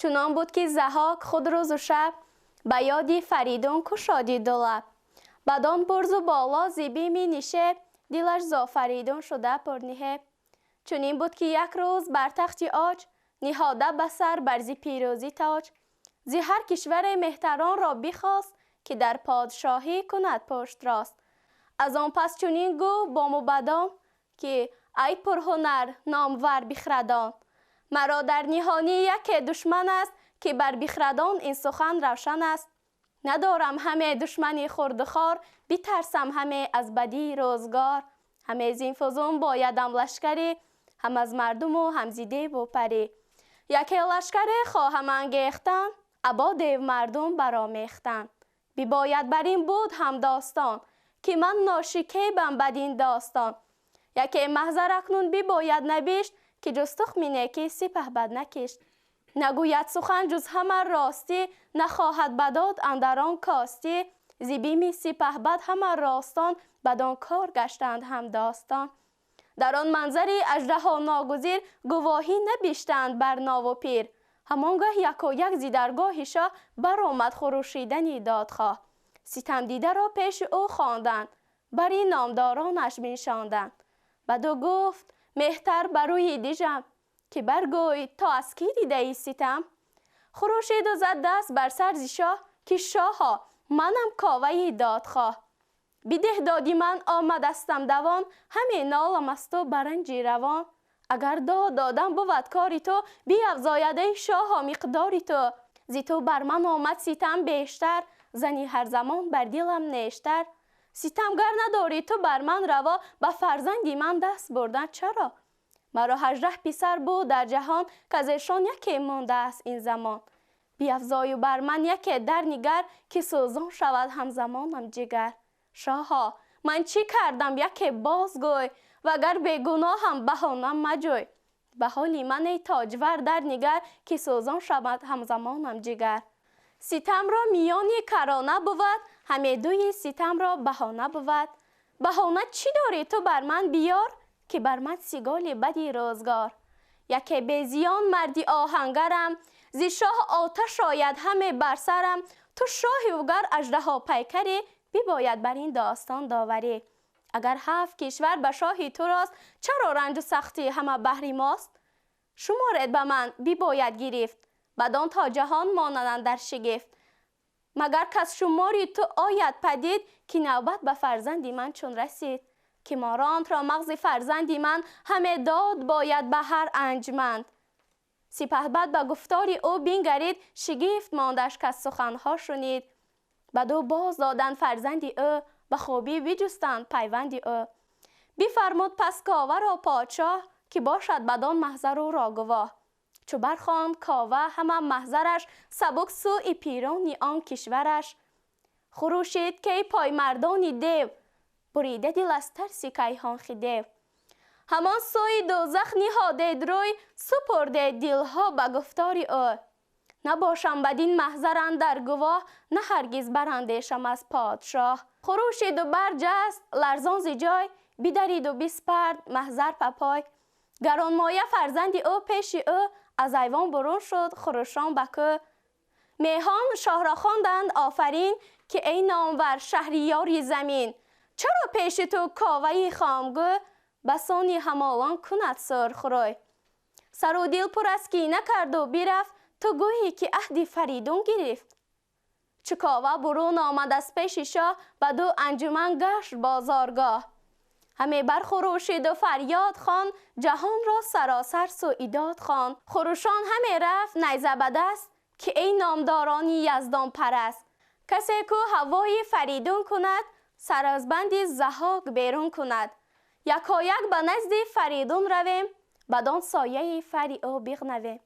چنان بود که ضحاک خود روز و شب به یاد فریدون کشادی دو لب. بدان برز و بالا زیبی می نشست، دلش ز آفریدون شده پرنهیب. چنین بود که یک روز بر تخت عاج، نهاده به سر بر زی پیروزی تاج. زی هر کشور مهتران را بخواست، که در پادشاهی کند پشت راست. از آن پس چنین گفت با موبدان، که ای پرهنر نامور بخردان. مرا در نهانی یک دشمن است، که بر بخردان این سخن روشن است. ندارم همه دشمنی خردخوار، بترسم همه از بدی روزگار. همه زین فزون بایدم لشکری، هم از مردم و هم زی دیو و پری. یکی لشکر خواهم انگیختن، ابا دیو مردم برآمیختن. بباید بر این بود هم داستان، که من ناشکیبم بدین داستان. یکی محضر اکنون بباید نبشت، که جز تخم نیکی سپهبد نکشت. نگوید سخن جز همه راستی، نخواهد بداد اندر آن کاستی. زی بیم سپهبد همه راستان، بدان کار گشتند هم داستان. در آن منظری اژدها ناگزیر، گواهی نبشتند بر ناو و پیر. همانگه یک و یک زی درگاه شاه، برآمد خروشیدنی دادخواه. ستم دیده را پیش او خواندند، بر این نامدارانش بنشاندند. بدو گفت مهتر بر روی دیژم، که برگوی تا از کی دیده ای ستم. خروشید و زد دست بر سر ز شاه، که شاها منم کاوه دادخواه. بده دادی من آمدستم دوان، همه نالم از تو برنجی روان. اگر دادم بود کاری تو، بیفزاید ای شاها مقداری تو. زی تو بر من آمد ستم بیشتر، زنی هر زمان بر دلم نیشتر. ستمگر نداری تو بر من روا، به فرزندی من دست بردن چرا؟ مرا 18 پسر بود در جهان، که از ایشان یکی مانده است این زمان. بیفزای و بر من یکی در نگر، که سوزان شود همزمانم جگر. شاها من چی کردم یکی بازگوی، وگر بیگناهم بهانم مجوی. به حالی من ای تاجور در نگر، که سوزان شود همزمانم جگر. ستم را میانی کرانه بود، همه دوی ستم را بهانه بود. بهانه چی داری تو بر من بیار، که بر من سیگال بدی روزگار. یکی بیزیان مردی آهنگرم، زی شاه آتش آید همه بر سرم. تو شاهی وگر اژدها پیکری، بباید بر این داستان داوری. اگر 7 کشور به شاهی تو راست، چرا رنج و سختی همه بهر ماست؟ شمارت به من بباید گرفت، بدان تا جهان مانند در شگفت. مگر کس شماری تو آید پدید، که نوبت به فرزندی من چون رسید. که مارانت را مغز فرزندی من، همه داد باید به هر انجمند. سپهبد به گفتاری او بنگرید، شگفت ماندش که سخنها شنید. بدو باز دادن فرزندی او، به خوبی بجستند پیوندی او. بفرمود پس کاوه را پادشاه، که باشد بدان محضر او را گواه. چو برخواند کاوه همه محضرش، سبک سوی پیرانی آن کشورش. خروشید که پای مردانی دیو، بریده دل از ترس کیهان خدیو. همان سوی دوزخ نهاده روی، سپرده دلها به گفتاری او. نباشم بدین محضر اندر گواه، نه هرگز براندیشم از پادشاه. خروشید و برجست لرزان ز جای، بدرید و بسپرد محضر پپای. گرانمایه فرزندی او پیش او، از ایوان برون شد خروشان به کو. میهان شاه را خواندند آفرین، که ای نامور شهریاری زمین. چرا پیش تو کاوه خامگو، بسانی همالان کند سرخ روی. سر و دل پر از کینه کرد و برفت، تو گویی که عهد فریدون گرفت. چو کاوه برون آمد از پیش شاه، بدو انجمن گشت بازارگاه. همه برخروشید و فریاد خوان، جهان را سراسر سویداد خوان. خروشان همه رفت نیزه به دست، که ای نامدارانی یزدان پرست. کسی کو هوای فریدون کند، سر از بند ضحاک بیرون کند. یکایک به نزد فریدون رویم، بدان سایه فری او بغنویم.